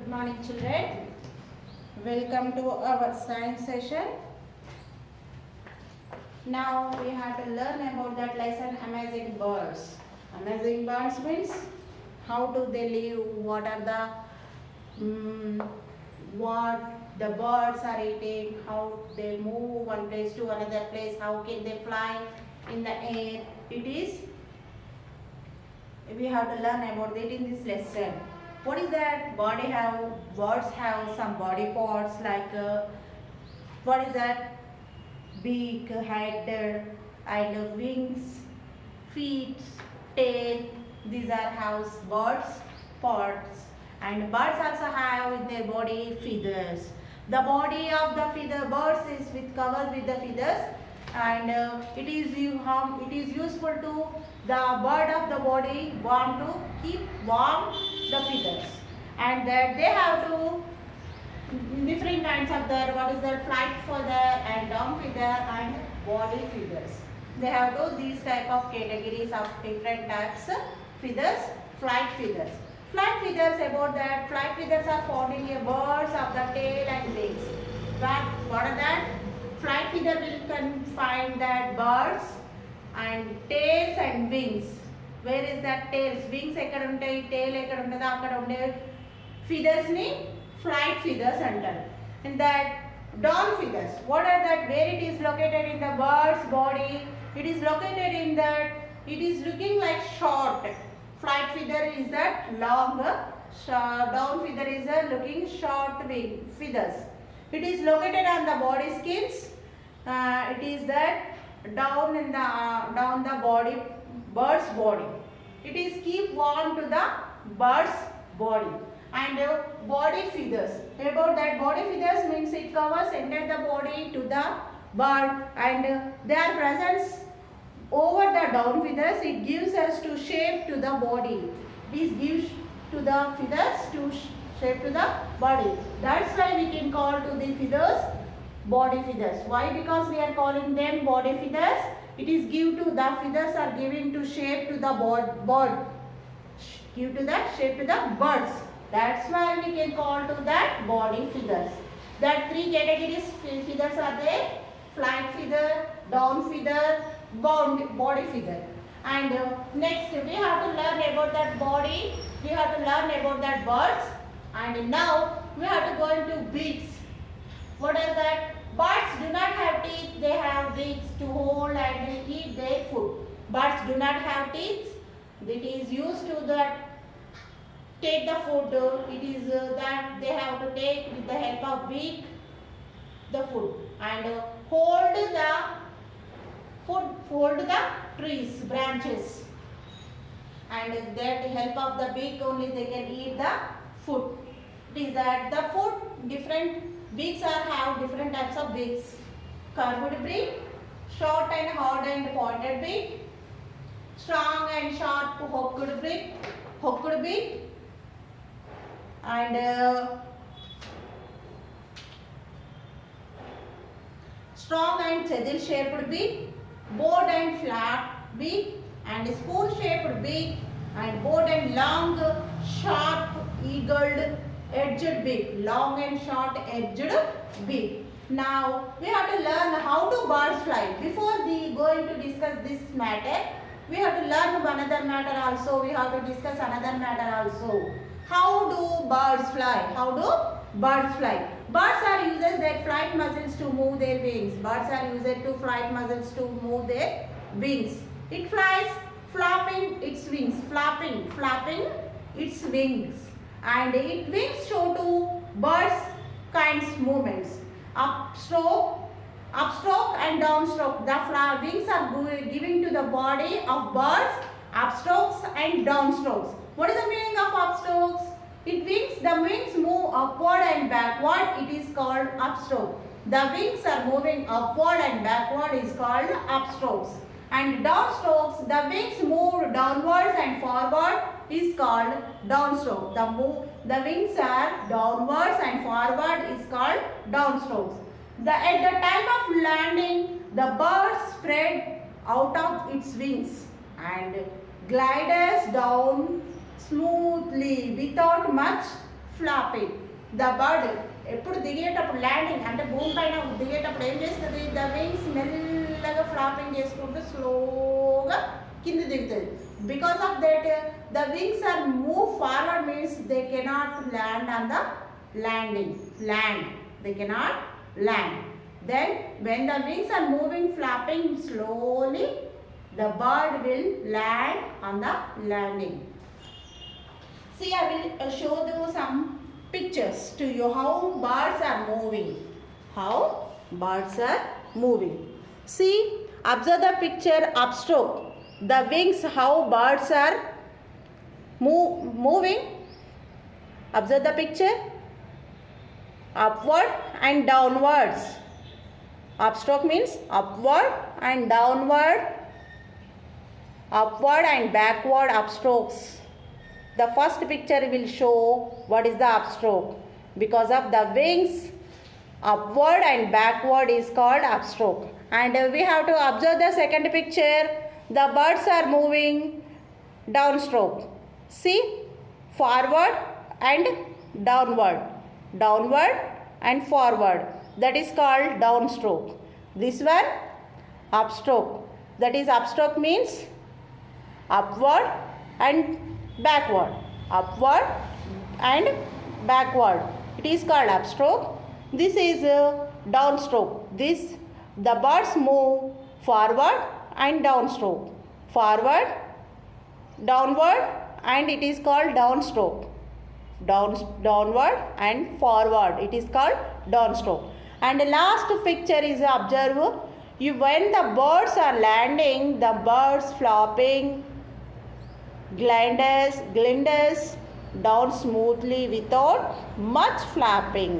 Good morning, children. Welcome to our science session. Now we have to learn about that lesson, amazing birds. Amazing birds means how do they live, what are what the birds are eating, how they move one place to another place, how can they fly in the air. We have to learn about it in this lesson. What is that? Birds have some body parts like what is that? Beak, head, and wings, feet, tail. These are house birds parts. And birds also have in their body feathers. The body of the birds is covered with the feathers, and it is useful to the bird of the body to keep warm the feathers, and that they have to different kinds of flight feather and down feather and body feathers. They have these type of categories of different types feathers. Flight feathers. Flight feathers flight feathers are found in a birds of the tail and wings. What are that? Flight feather will find that birds and tails and wings. Where is that tails? Wings ekkada untayi, tail ekkada untado akkada unde feathers ni flight feathers antaru. And that down feathers, what are that? Where it is located in the bird's body? It is located in that, it is looking like short. Flight feather is that long, down feather is looking short wing feathers. It is located on the body skins. It is that down the body, bird's body. It is keep warm to the bird's body. And body feathers. About that, body feathers means it covers entire the body to the bird, and their presence over the down feathers, it gives us to shape to the body. This gives to the feathers to shape to the body. That's why we can call to the feathers body feathers. Why? Because we are calling them body feathers. It is give to the feathers are giving to shape to the bird. Give to that shape to the birds. That's why we can call to that body feathers. That three categories feathers are there: flight feather, down feather, body feather. And next we have to learn about that body. We have to learn about that birds. And now we have to go into beaks. What is that? Birds do not have teeth. They have beaks to hold and eat their food. Birds do not have teeth. It is used to that take the food. It is that they have to take with the help of beak the food, and hold the trees, branches, and with that help of the beak only they can eat the food. It is that the food different beaks have different types of beaks: curved beak, short and hard and pointed beak, strong and sharp hooked beak, and strong and chisel shaped beak, broad and flat beak, and spoon shaped beak, and broad and long sharp eagled edged beak, long and short edged beak. Now we have to learn how do birds fly. Before we going to discuss this matter, we have to learn another matter also. We have to discuss another matter also. How do birds fly? How do birds fly? Birds are uses their flight muscles to move their wings. Birds are used to flight muscles to move their wings. It flies flapping its wings, flapping its wings, and its wings show to birds kinds movements: upstroke and downstroke. The wings are giving to the body of birds upstrokes and downstrokes. What is the meaning of upstrokes? The wings move upward and backward. It is called upstroke. The wings are moving upward and backward is called upstrokes. And downstrokes, the wings move downwards and forward is called downstroke. The wings are downwards and forward is called downstrokes. At the time of landing, the bird spread out of its wings and glides down smoothly without much flapping. The bird ఎప్పుడు దిగేటప్పుడు landing అంటే భూమి పైన దిగేటప్పుడు ఏం చేస్తుంది? The wings మెల్లగా flapping చేసుకుంటూ స్లోగా కింద దిగుతుంది. Because of that the wings are move forward means they cannot land on the land. They cannot land. Then when the wings are moving flapping slowly, the bird will land on the landing. See, I will show you some pictures to you how birds are moving. How birds are moving. See, observe the picture upstroke. The wings, how birds are moving. Observe the picture. Upward and downwards. Upstroke means upward and downward. Upward and backward upstrokes. The first picture will show what is the upstroke. Because of the wings, upward and backward is called upstroke. And we have to observe the second picture. The birds are moving downstroke. See, forward and downward. Downward and forward, that is called downstroke. This one upstroke, that is upstroke means upward and backward. Upward and backward, it is called upstroke. This is downstroke. The birds move forward and downstroke. Forward, downward, and it is called downstroke. Downward and forward, it is called downstroke. And the last picture is observe. When the birds are landing, the birds flopping gliders down smoothly without much flapping.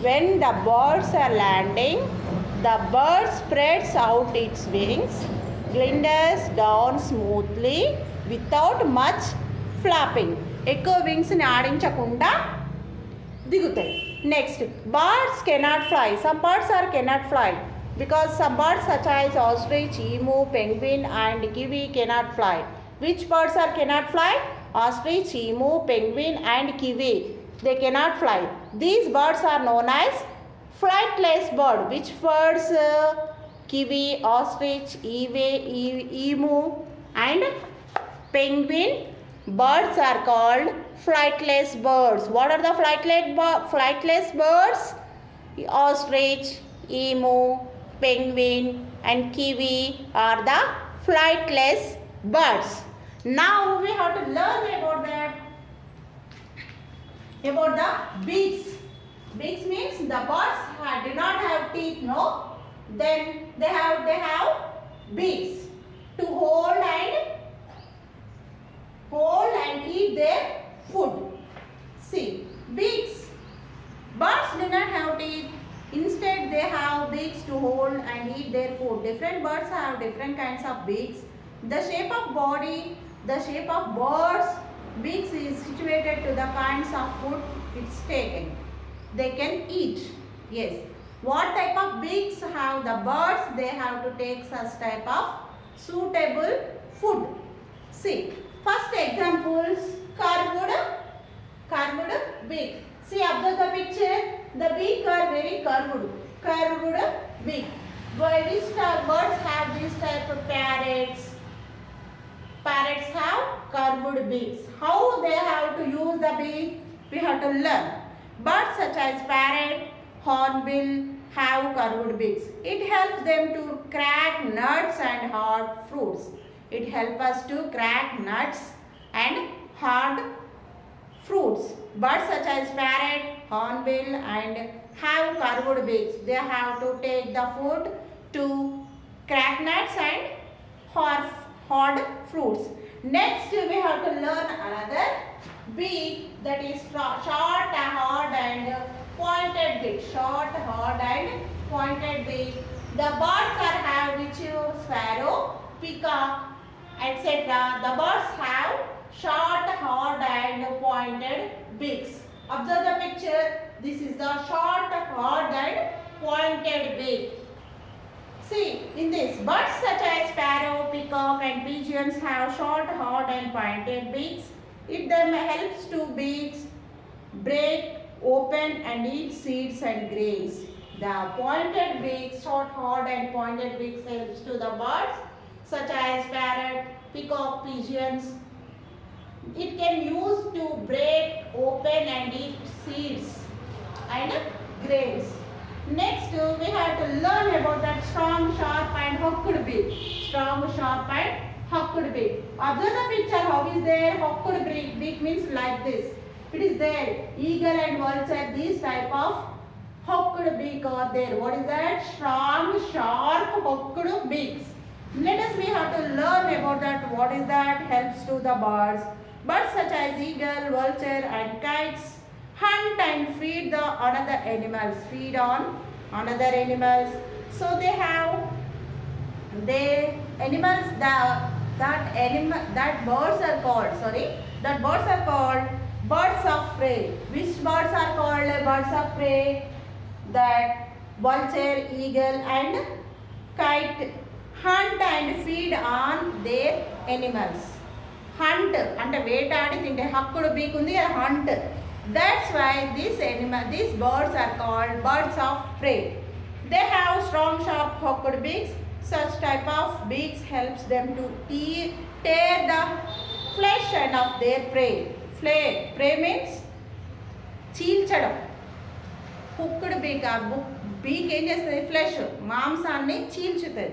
When the birds are landing, the bird spreads out its wings, gliders down smoothly without much flapping. ఎక్కువ వింగ్స్ని ఆడించకుండా దిగుతాయి. Next, birds cannot fly. Some birds are cannot fly because some birds such as ostrich, emu, penguin and kiwi cannot fly. Which birds are cannot fly? Ostrich, emu, penguin and kiwi. They cannot fly. These birds are known as flightless bird. Which birds? Kiwi, ostrich, emu and penguin birds are called flightless birds. What are the flightless birds? Ostrich, emu, penguin and kiwi are the flightless birds. Now we have to learn about the beaks. Beaks means the birds do not have teeth, no? Then they have beaks to hold and eat their food. See, beaks. Birds do not have teeth. Instead, they have beaks to hold and eat their food. Different birds have different kinds of beaks. The shape of birds' beaks is situated to the kinds of food it's taken. They can eat. Yes. What type of beaks have the birds? They have to take such type of suitable food. See. First examples, curved beak. See, observe the picture. The beak are very curved beak. Which birds have this type of parrots? Parrots have curved beaks. How they have to use the beak? We have to learn. Birds such as parrot, hornbill have curved beaks. It helps them to crack nuts and hard fruits. It helps us to crack nuts and hard fruits. Birds such as parrot, hornbill and have curved beaks. They have to take the food to crack nuts and hard fruits. Next we have to learn another beak, that is short, hard and pointed beak. Short, hard and pointed beak. The birds are have which sparrow, peacock, etc. The birds have short, hard and pointed beaks. Observe the picture. This is the short, hard and pointed beak. See, in this, birds such as sparrow, peacock and pigeons have short, hard and pointed beaks. It them helps to beaks break open and eat seeds and grains. The pointed beaks, short, hard and pointed beaks helps to the birds such as parrot, peacock, pigeons. It can use to break open and eat seeds and grains. Next, we have to learn about that strong, sharp and hooked beak. Strong, sharp and hooked beak. Observe the picture. How is there? Hooked beak. Beak means like this. It is there. Eagle and vulture. These type of hooked beak are there. What is that? Strong, sharp, hooked beaks. Let us we have to learn about that. What is that? Helps to the birds. Birds such as eagle, vulture and kites hunt and feed the another animals. Feed on another animals. So they have animals that birds are called. That birds are called birds of prey. Which birds are called birds of prey? That vulture, eagle and kite hunt and feed on their animals. Hunt అంటే వేటాడి తింటే హక్కుడు beak ఉంది hunt. That's why these birds are called birds of prey. They have strong sharp hooked beaks. Such type of beaks helps them to tear the flesh and of their prey. Prey means చీల్చడం. Hooked beak beak ఏం చేస్తుంది? Flesh మాంసాన్ని చీల్చుతుంది,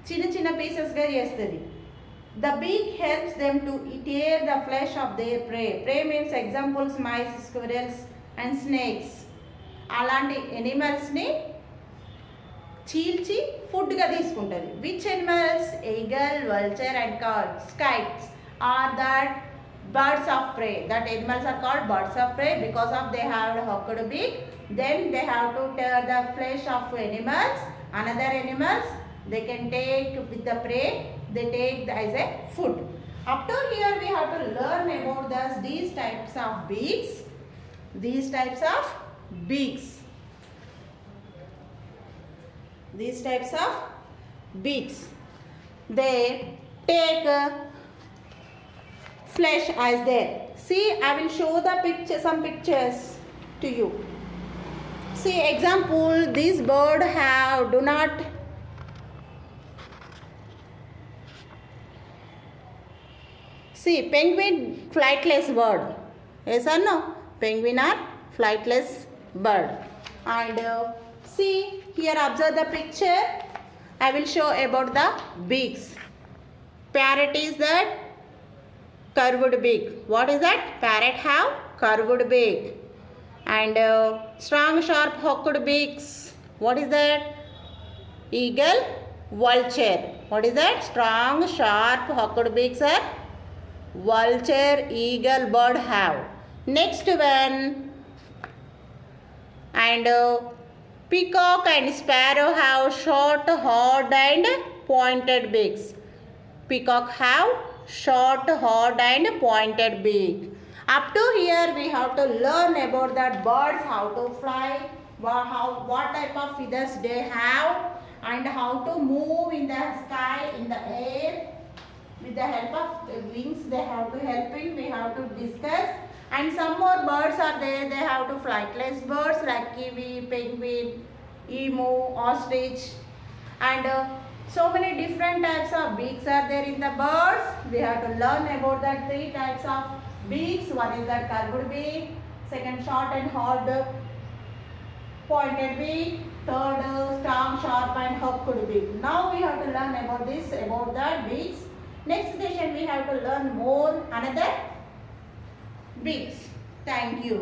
చిన్న చిన్న పీసెస్గా చేస్తుంది. The beak helps them to tear the flesh of their prey. Prey means examples mice, squirrels and snakes. అలాంటి ఎనిమల్స్ని చీల్చి ఫుడ్గా తీసుకుంటుంది. Which animals? Eagle, vulture and kites are that birds of prey. That animals are called birds of prey because of they have a hooked beak. Then they have to tear the flesh of animals. Another animals they can take with the prey. They take as a food. Up to here we have to learn about these types of beaks. These types of beaks. These types of beaks. They take flesh as there. See, I will show the picture, some pictures to you. See, example, this bird do not see penguin flightless bird. Yes or no? Penguin are flightless bird. And see here, observe the picture. I will show about the beaks. Parrot is that curved beak. What is that? Parrot have curved beak. And strong sharp hooked beaks. What is that? Eagle, vulture. What is that? Strong sharp hooked beaks are vulture, eagle, bird have. Next one, and peacock and sparrow have short, hard and pointed beaks. Peacock have short, hard and pointed beak. Up to here we have to learn about that birds, how to fly, what type of feathers they have and how to move in the sky, in the air. With the help of wings they have to helping, we have to discuss. And some more birds are there. They have to flightless birds like kiwi, penguin, emu, ostrich, and so many different types of beaks are there in the birds. We have to learn about that 3 types of beaks. One is that curved beak, second short and hard pointed beak, third strong, sharp and hooked beak. Now we have to learn about that beaks. Next session we have to learn more another beaks. Thank you.